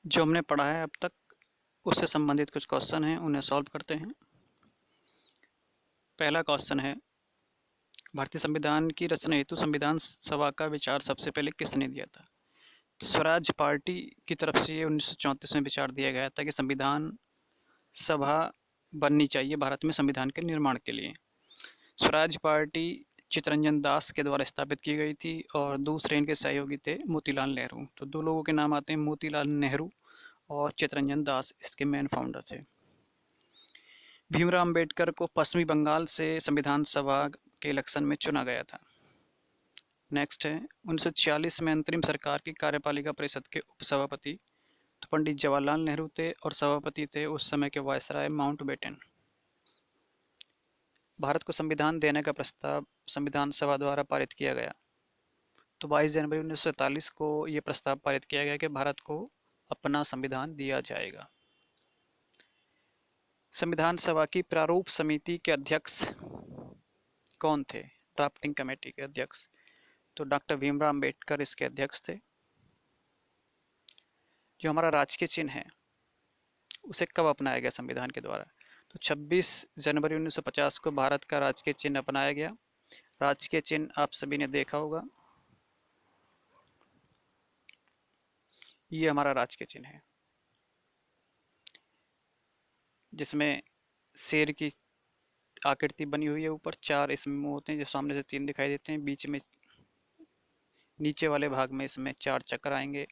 जो हमने पढ़ा है अब तक उससे संबंधित कुछ क्वेश्चन हैं, उन्हें सॉल्व करते हैं। पहला क्वेश्चन है, भारतीय संविधान की रचना हेतु संविधान सभा का विचार सबसे पहले किसने दिया था? तो स्वराज पार्टी की तरफ से ये 1934 में विचार दिया गया था कि संविधान सभा बननी चाहिए भारत में संविधान के निर्माण के लिए। स्वराज पार्टी चित्तरंजन दास के द्वारा स्थापित की गई थी और दूसरे इनके सहयोगी थे मोतीलाल नेहरू। तो दो लोगों के नाम आते हैं, मोतीलाल नेहरू और चित्तरंजन दास इसके मेन फाउंडर थे। भीमराव अंबेडकर को पश्चिमी बंगाल से संविधान सभा के इलेक्शन में चुना गया था। नेक्स्ट है, 1946 में अंतरिम सरकार की कार्यपालिका परिषद के उपसभापति तो पंडित जवाहरलाल नेहरू थे और सभापति थे उस समय के वायसराय माउंटबेटन। भारत को संविधान देने का प्रस्ताव संविधान सभा द्वारा पारित किया गया। तो 22 जनवरी 1947 को ये प्रस्ताव पारित किया गया कि भारत को अपना संविधान दिया जाएगा। संविधान सभा की प्रारूप समिति के अध्यक्ष कौन थे? ड्राफ्टिंग कमेटी के अध्यक्ष तो डॉक्टर भीमराव अंबेडकर इसके अध्यक्ष थे। जो हमारा राजकीय चिन्ह है उसे कब अपनाया गया संविधान के द्वारा? तो 26 जनवरी 1950 को भारत का राजकीय चिन्ह अपनाया गया। राजकीय चिन्ह आप सभी ने देखा होगा, ये हमारा राजकीय चिन्ह है जिसमें शेर की आकृति बनी हुई है। ऊपर चार इसमें मुंह होते हैं जो सामने से तीन दिखाई देते हैं, बीच में नीचे वाले भाग में इसमें चार चक्र आएंगे,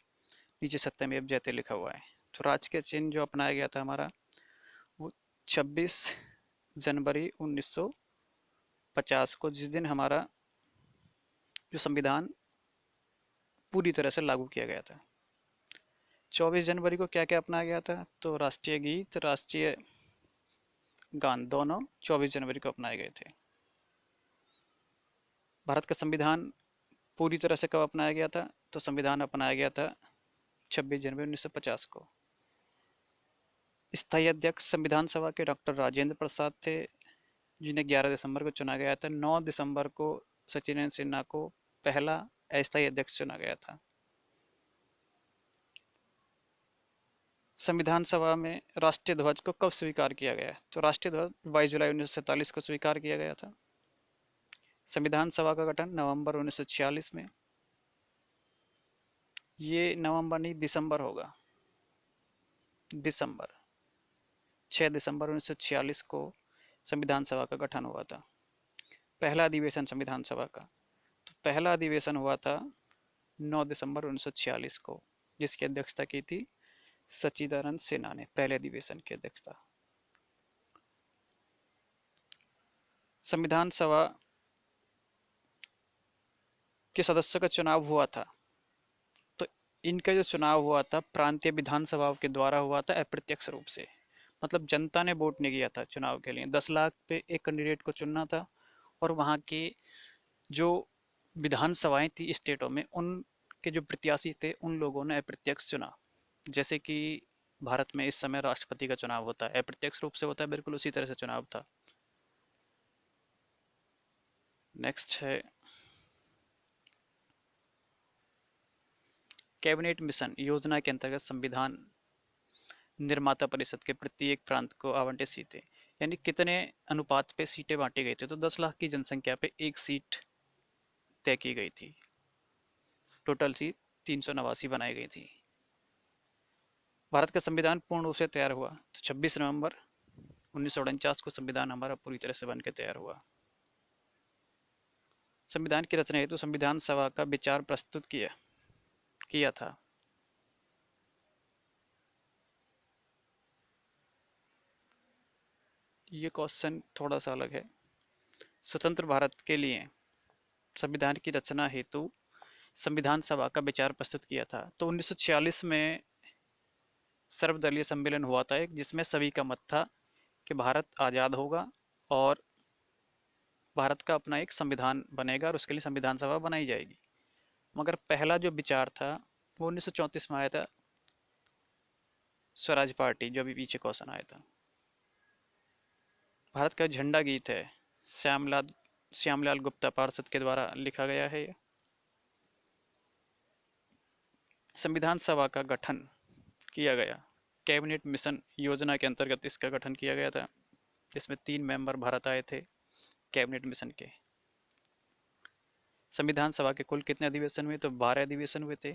नीचे सत्यमेव जयते लिखा हुआ है। तो राजकीय चिन्ह जो अपनाया गया था हमारा वो 26 जनवरी 1950 को, जिस दिन हमारा जो संविधान पूरी तरह से लागू किया गया था। 24 जनवरी को क्या क्या अपनाया गया था? तो राष्ट्रीय गीत, राष्ट्रीय गान दोनों 24 जनवरी को अपनाए गए थे। भारत का संविधान पूरी तरह से कब अपनाया गया था? तो संविधान अपनाया गया था 26 जनवरी 1950 को। स्थायी अध्यक्ष संविधान सभा के डॉक्टर राजेंद्र प्रसाद थे, जिन्हें 11 दिसंबर को चुना गया था। 9 दिसंबर को सचिन सिन्हा को पहला अस्थायी अध्यक्ष चुना गया था। संविधान सभा में राष्ट्रीय ध्वज को कब स्वीकार किया गया? तो राष्ट्रीय ध्वज 22 जुलाई 1947 को स्वीकार किया गया था। संविधान सभा का गठन नवंबर 1946 में, ये नवंबर नहीं दिसंबर होगा, दिसंबर 6 दिसंबर 1946 को संविधान सभा का गठन हुआ था। पहला अधिवेशन संविधान सभा का तो पहला अधिवेशन हुआ था 9 दिसंबर 1946 को, जिसकी अध्यक्षता की थी सच्चिदानंद सिन्हा ने। पहले अधिवेशन की अध्यक्षता। संविधान सभा के सदस्यों का चुनाव हुआ था, तो इनका जो चुनाव हुआ था प्रांतीय विधानसभाओं के द्वारा हुआ था, अप्रत्यक्ष रूप से। मतलब जनता ने वोट नहीं किया था चुनाव के लिए। 10 लाख पे एक कैंडिडेट को चुनना था और वहाँ के जो विधानसभाएं थी स्टेटों में, उनके जो प्रत्याशी थे उन लोगों ने अप्रत्यक्ष चुना। जैसे कि भारत में इस समय राष्ट्रपति का चुनाव होता है, अप्रत्यक्ष रूप से होता है, बिल्कुल उसी तरह से चुनाव था। नेक्स्ट है, कैबिनेट मिशन योजना के अंतर्गत संविधान निर्माता परिषद के प्रत्येक प्रांत को आवंटित सीटें, यानी कितने अनुपात पे सीटें बांटी गई थी? तो 10 लाख की जनसंख्या पे एक सीट तय की गई थी। टोटल सीट 389 बनाई गई थी। भारत का संविधान पूर्ण रूप से तैयार हुआ तो 26 नवंबर 1949 को संविधान हमारा पूरी तरह से बनकर तैयार हुआ। संविधान की रचना हेतु संविधान सभा का विचार प्रस्तुत किया था। ये क्वेश्चन थोड़ा सा अलग है। स्वतंत्र भारत के लिए संविधान की रचना हेतु संविधान सभा का विचार प्रस्तुत किया था। तो 1946 में सर्वदलीय सम्मेलन हुआ था एक, जिसमें सभी का मत था कि भारत आज़ाद होगा और भारत का अपना एक संविधान बनेगा और उसके लिए संविधान सभा बनाई जाएगी। मगर पहला जो विचार था वो 1934 में आया था, स्वराज पार्टी, जो अभी पीछे क्वेश्चन आया था। भारत का झंडा गीत है श्यामलाल गुप्ता पार्षद के द्वारा लिखा गया है ये। संविधान सभा का गठन किया गया? कैबिनेट मिशन योजना के अंतर्गत इसका गठन किया गया था। इसमें 3 मेंबर भारत आए थे कैबिनेट मिशन के। संविधान सभा के कुल कितने अधिवेशन हुए? तो 12 अधिवेशन हुए थे।